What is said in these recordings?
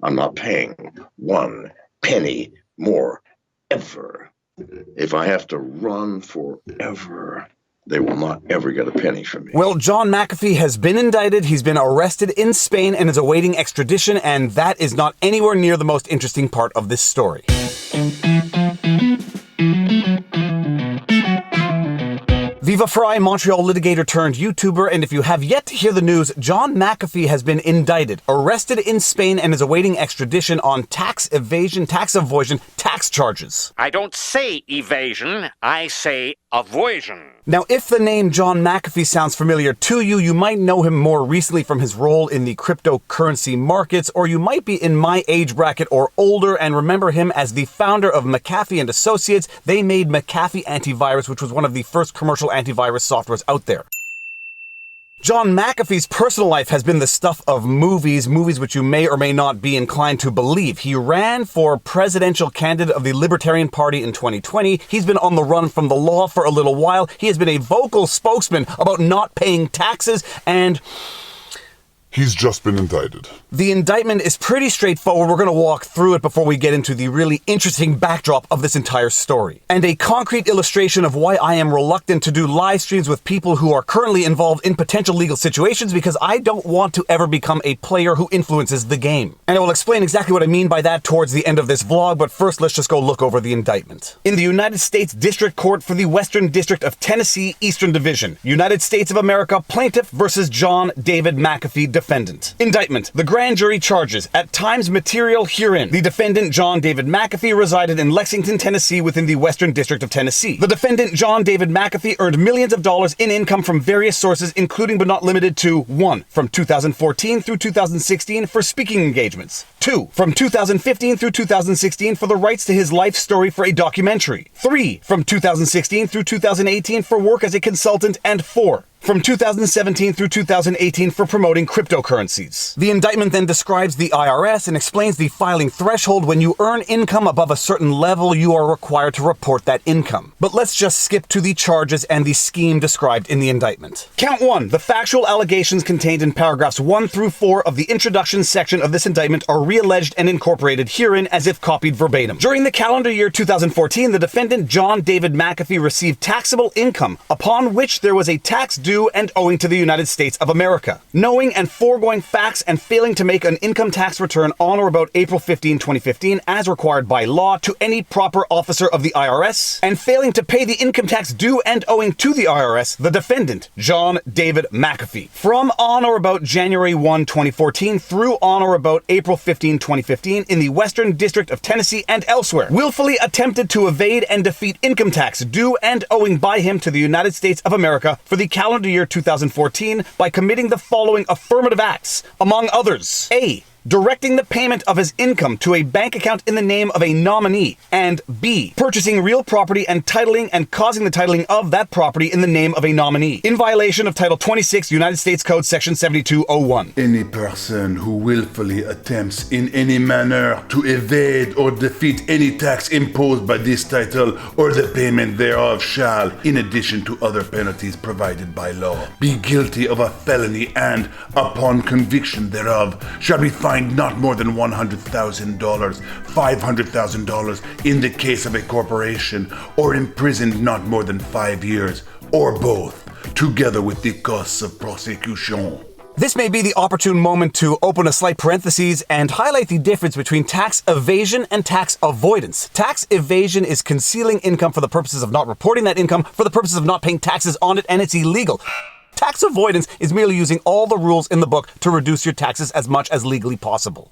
I'm not paying 1 penny more ever. If I have to run forever, they will not ever get a penny from me. Well, John McAfee has been indicted, he's been arrested in Spain and is awaiting extradition, and that is not anywhere near the most interesting part of this story. Viva Frei, Montreal litigator turned YouTuber, and if you have yet to hear the news, John McAfee has been indicted, arrested in Spain, and is awaiting extradition on tax evasion, tax avoidance, tax charges. I don't say evasion, I say avoidance. Now, if the name John McAfee sounds familiar to you, you might know him more recently from his role in the cryptocurrency markets, or you might be in my age bracket or older and remember him as the founder of McAfee and Associates. They made McAfee Antivirus, which was one of the first commercial antivirus softwares out there. John McAfee's personal life has been the stuff of movies which you may or may not be inclined to believe. He ran for presidential candidate of the Libertarian Party in 2020. He's been on the run from the law for a little while. He has been a vocal spokesman about not paying taxes, and he's just been indicted. The indictment is pretty straightforward. We're going to walk through it before we get into the really interesting backdrop of this entire story. And a concrete illustration of why I am reluctant to do live streams with people who are currently involved in potential legal situations, because I don't want to ever become a player who influences the game. And I will explain exactly what I mean by that towards the end of this vlog, but first let's just go look over the indictment. In the United States District Court for the Western District of Tennessee, Eastern Division, United States of America, plaintiff versus John David McAfee, defendant. Indictment. The grand jury charges, at times material herein. The defendant, John David McAfee, resided in Lexington, Tennessee within the Western District of Tennessee. The defendant, John David McAfee, earned millions of dollars in income from various sources, including but not limited to 1. From 2014 through 2016 for speaking engagements. 2. From 2015 through 2016 for the rights to his life story for a documentary. 3. From 2016 through 2018 for work as a consultant. And 4. From 2017 through 2018 for promoting cryptocurrencies. The indictment then describes the IRS and explains the filing threshold. When you earn income above a certain level, you are required to report that income. But let's just skip to the charges and the scheme described in the indictment. Count 1. The factual allegations contained in paragraphs 1 through 4 of the introduction section of this indictment are re-alleged and incorporated herein as if copied verbatim. During the calendar year 2014, the defendant, John David McAfee, received taxable income upon which there was a tax due and owing to the United States of America. Knowing and foregoing facts and failing to make an income tax return on or about April 15, 2015, as required by law to any proper officer of the IRS, and failing to pay the income tax due and owing to the IRS, the defendant, John David McAfee, from on or about January 1, 2014 through on or about April 15, 2015 in the Western District of Tennessee and elsewhere, willfully attempted to evade and defeat income tax due and owing by him to the United States of America for the calendar year 2014 by committing the following affirmative acts, among others. A. Directing the payment of his income to a bank account in the name of a nominee, and B. Purchasing real property and titling and causing the titling of that property in the name of a nominee, in violation of Title 26 United States Code Section 7201. Any person who willfully attempts in any manner to evade or defeat any tax imposed by this title or the payment thereof shall, in addition to other penalties provided by law, be guilty of a felony and, upon conviction thereof, shall be fined not more than $100,000, $500,000 in the case of a corporation, or imprisoned not more than 5 years, or both, together with the costs of prosecution. This may be the opportune moment to open a slight parenthesis and highlight the difference between tax evasion and tax avoidance. Tax evasion is concealing income for the purposes of not reporting that income, for the purposes of not paying taxes on it, and it's illegal. Tax avoidance is merely using all the rules in the book to reduce your taxes as much as legally possible.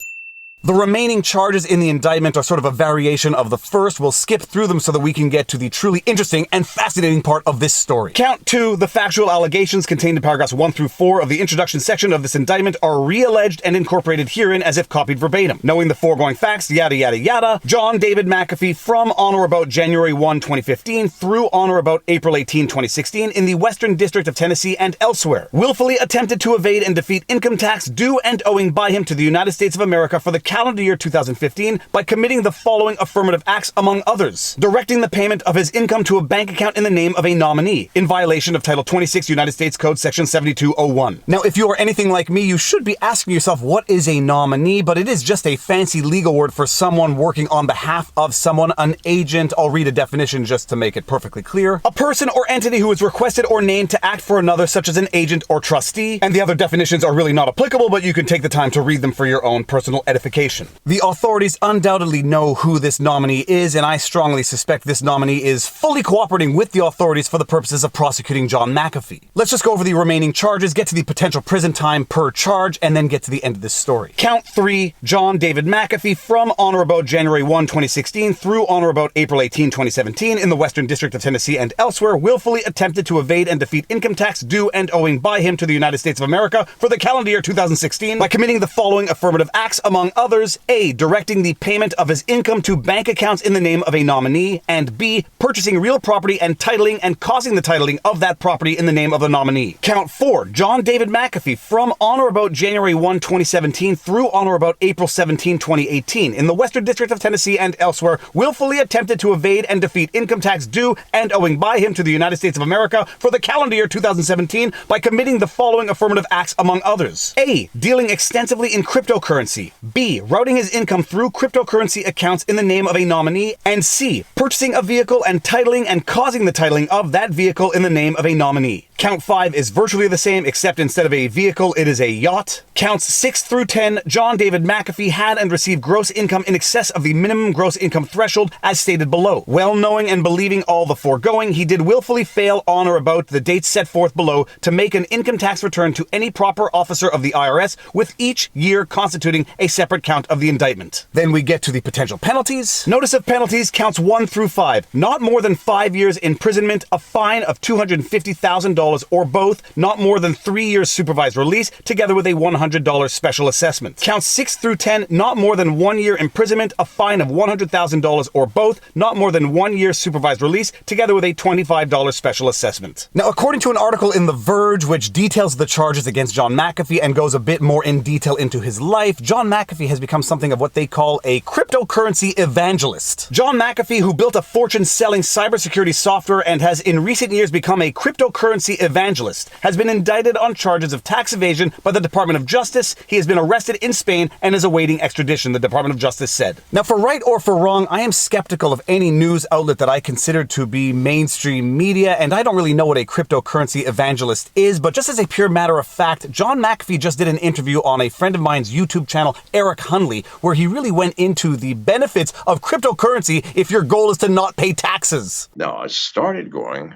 The remaining charges in the indictment are sort of a variation of the first. We'll skip through them so that we can get to the truly interesting and fascinating part of this story. Count 2. The factual allegations contained in paragraphs 1 through 4 of the introduction section of this indictment are re-alleged and incorporated herein as if copied verbatim. Knowing the foregoing facts, yada yada yada, John David McAfee, from on or about January 1, 2015 through on or about April 18, 2016 in the Western District of Tennessee and elsewhere, willfully attempted to evade and defeat income tax due and owing by him to the United States of America for the calendar year 2015 by committing the following affirmative acts, among others. Directing the payment of his income to a bank account in the name of a nominee, in violation of Title 26 United States Code Section 7201. Now, if you are anything like me, you should be asking yourself, what is a nominee? But it is just a fancy legal word for someone working on behalf of someone, an agent. I'll read a definition just to make it perfectly clear. A person or entity who is requested or named to act for another, such as an agent or trustee. And the other definitions are really not applicable, but you can take the time to read them for your own personal edification. The authorities undoubtedly know who this nominee is, and I strongly suspect this nominee is fully cooperating with the authorities for the purposes of prosecuting John McAfee. Let's just go over the remaining charges, get to the potential prison time per charge, and then get to the end of this story. Count 3, John David McAfee, from on or about January 1, 2016 through on or about April 18, 2017 in the Western District of Tennessee and elsewhere, willfully attempted to evade and defeat income tax due and owing by him to the United States of America for the calendar year 2016 by committing the following affirmative acts, among others: A, directing the payment of his income to bank accounts in the name of a nominee, and B, purchasing real property and titling and causing the titling of that property in the name of the nominee. Count 4, John David McAfee, from on or about January 1, 2017 through on or about April 17, 2018 in the Western District of Tennessee and elsewhere, willfully attempted to evade and defeat income tax due and owing by him to the United States of America for the calendar year 2017 by committing the following affirmative acts, among others: A, dealing extensively in cryptocurrency, B, routing his income through cryptocurrency accounts in the name of a nominee, and C, purchasing a vehicle and titling and causing the titling of that vehicle in the name of a nominee. Count 5 is virtually the same, except instead of a vehicle, it is a yacht. Counts 6 through 10, John David McAfee had and received gross income in excess of the minimum gross income threshold as stated below. Well knowing and believing all the foregoing, he did willfully fail on or about the dates set forth below to make an income tax return to any proper officer of the IRS, with each year constituting a separate count of the indictment. Then we get to the potential penalties. Notice of penalties, counts 1 through 5. Not more than 5 years imprisonment, a fine of $250,000 or both, not more than 3 years supervised release, together with a $100 special assessment. Counts 6 through 10, not more than 1 year imprisonment, a fine of $100,000 or both, not more than 1 year supervised release, together with a $25 special assessment. Now, according to an article in The Verge, which details the charges against John McAfee and goes a bit more in detail into his life, John McAfee has become something of what they call a cryptocurrency evangelist. John McAfee, who built a fortune selling cybersecurity software and has in recent years become a cryptocurrency evangelist, has been indicted on charges of tax evasion by the Department of Justice. He has been arrested in Spain and is awaiting extradition, the Department of Justice said. Now, for right or for wrong, I am skeptical of any news outlet that I consider to be mainstream media, and I don't really know what a cryptocurrency evangelist is, but just as a pure matter of fact, John McAfee just did an interview on a friend of mine's YouTube channel, Eric Hunley, where he really went into the benefits of cryptocurrency if your goal is to not pay taxes. Now, I started going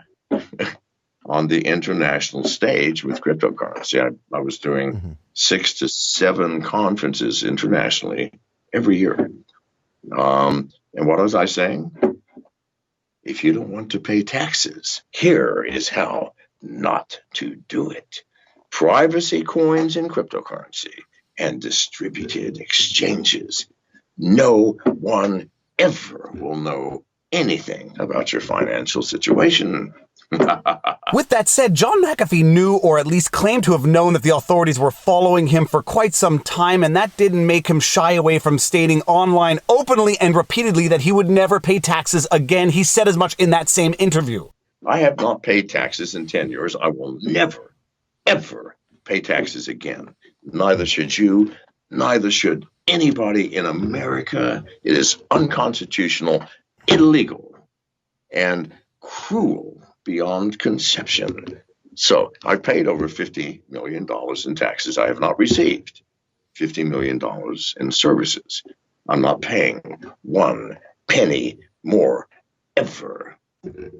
on the international stage with cryptocurrency. I was doing 6 to 7 conferences internationally every year. And what was I saying? If you don't want to pay taxes, here is how not to do it. Privacy coins in cryptocurrency and distributed exchanges. No one ever will know anything about your financial situation. With that said, John McAfee knew, or at least claimed to have known, that the authorities were following him for quite some time, and that didn't make him shy away from stating online openly and repeatedly that he would never pay taxes again. He said as much in that same interview. I have not paid taxes in 10 years. I will never, ever pay taxes again. Neither should you. Neither should anybody in America. It is unconstitutional, illegal, and cruel beyond conception. So I've paid over $50 million in taxes. I have not received $50 million in services. I'm not paying 1 penny more ever.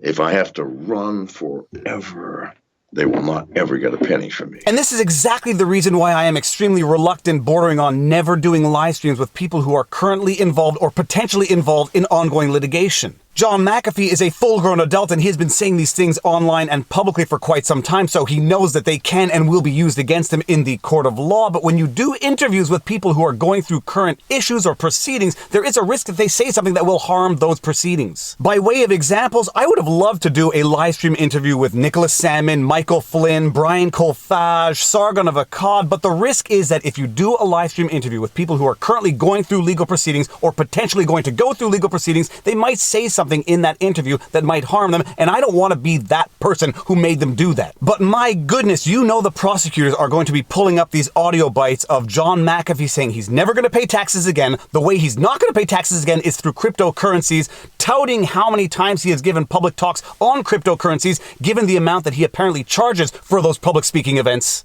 If I have to run forever, they will not ever get a penny from me. And this is exactly the reason why I am extremely reluctant, bordering on never doing live streams with people who are currently involved or potentially involved in ongoing litigation. John McAfee is a full-grown adult, and he has been saying these things online and publicly for quite some time, so he knows that they can and will be used against him in the court of law. But when you do interviews with people who are going through current issues or proceedings, there is a risk that they say something that will harm those proceedings. By way of examples, I would have loved to do a live stream interview with Nicholas Salmon, Michael Flynn, Brian Colfage, Sargon of Akkad, but the risk is that if you do a live stream interview with people who are currently going through legal proceedings or potentially going to go through legal proceedings, they might say something in that interview that might harm them, and I don't want to be that person who made them do that. But my goodness, you know the prosecutors are going to be pulling up these audio bites of John McAfee saying he's never going to pay taxes again. The way he's not going to pay taxes again is through cryptocurrencies, touting how many times he has given public talks on cryptocurrencies, given the amount that he apparently charges for those public speaking events.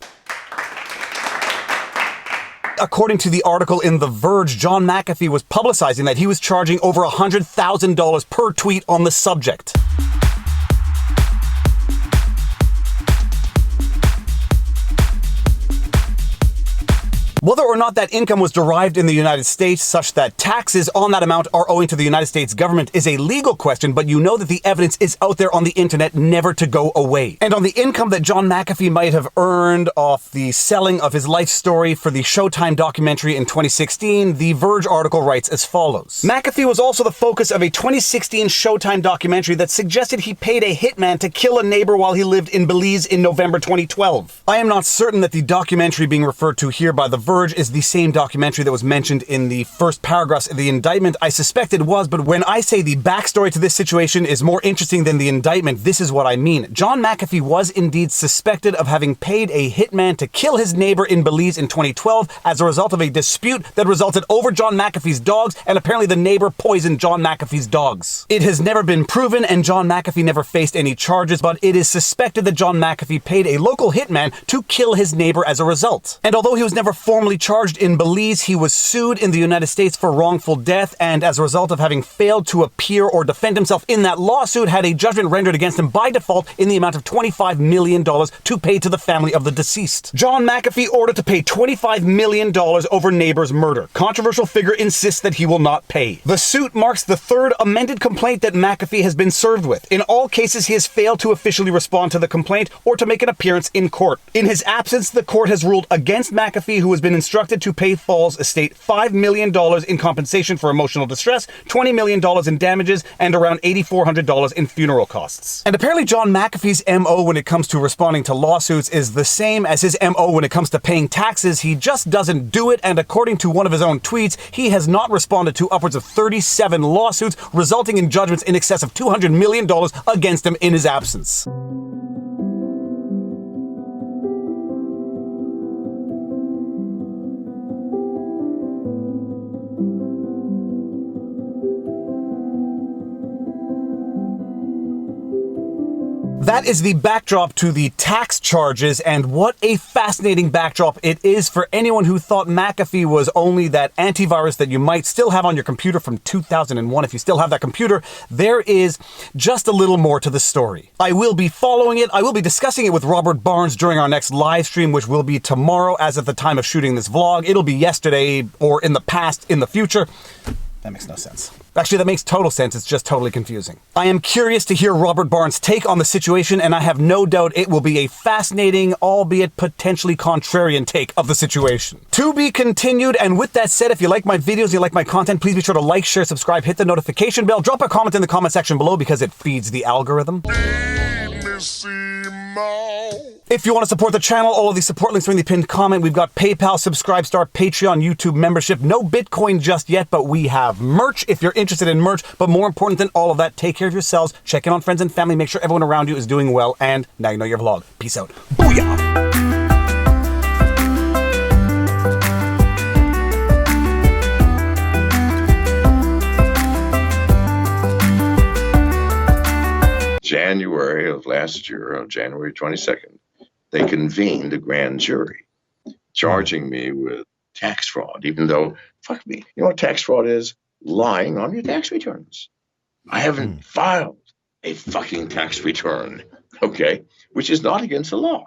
According to the article in The Verge, John McAfee was publicizing that he was charging over $100,000 per tweet on the subject. Whether or not that income was derived in the United States such that taxes on that amount are owing to the United States government is a legal question, but you know that the evidence is out there on the internet, never to go away. And on the income that John McAfee might have earned off the selling of his life story for the Showtime documentary in 2016, the Verge article writes as follows. McAfee was also the focus of a 2016 Showtime documentary that suggested he paid a hitman to kill a neighbor while he lived in Belize in November 2012. I am not certain that the documentary being referred to here by The Verge is the same documentary that was mentioned in the first paragraphs of the indictment. I suspect it was, but when I say the backstory to this situation is more interesting than the indictment, this is what I mean. John McAfee was indeed suspected of having paid a hitman to kill his neighbor in Belize in 2012 as a result of a dispute that resulted over John McAfee's dogs, and apparently the neighbor poisoned John McAfee's dogs. It has never been proven, and John McAfee never faced any charges, but it is suspected that John McAfee paid a local hitman to kill his neighbor as a result. And although he was never formally charged in Belize, he was sued in the United States for wrongful death, and as a result of having failed to appear or defend himself in that lawsuit, had a judgment rendered against him by default in the amount of $25 million to pay to the family of the deceased. John McAfee ordered to pay $25 million over neighbor's murder. Controversial figure insists that he will not pay. The suit marks the third amended complaint that McAfee has been served with. In all cases, he has failed to officially respond to the complaint or to make an appearance in court. In his absence, the court has ruled against McAfee, who has been instructed to pay Fall's estate $5 million in compensation for emotional distress, $20 million in damages, and around $8,400 in funeral costs. And apparently John McAfee's MO when it comes to responding to lawsuits is the same as his MO when it comes to paying taxes. He just doesn't do it, and according to one of his own tweets, he has not responded to upwards of 37 lawsuits, resulting in judgments in excess of $200 million against him in his absence. That is the backdrop to the tax charges, and what a fascinating backdrop it is for anyone who thought McAfee was only that antivirus that you might still have on your computer from 2001. If you still have that computer, there is just a little more to the story. I will be following it. I will be discussing it with Robert Barnes during our next live stream, which will be tomorrow as at the time of shooting this vlog. It'll be yesterday or in the past, in the future. That makes no sense. Actually, that makes total sense. It's just totally confusing. I am curious to hear Robert Barnes' take on the situation, and I have no doubt it will be a fascinating, albeit potentially contrarian take of the situation. To be continued, and with that said, if you like my videos, you like my content, please be sure to like, share, subscribe, hit the notification bell, drop a comment in the comment section below because it feeds the algorithm. If you want to support the channel, all of the support links are in the pinned comment. We've got PayPal, Subscribestar, Patreon, YouTube membership. No Bitcoin just yet, but we have merch if you're interested in merch. But more important than all of that, take care of yourselves, check in on friends and family, make sure everyone around you is doing well, and now you know your vlog. Peace out. Booyah! January of last year, on January 22nd, they convened a grand jury charging me with tax fraud, even though, fuck me, you know what tax fraud is? Lying on your tax returns. I haven't filed a fucking tax return, okay, which is not against the law.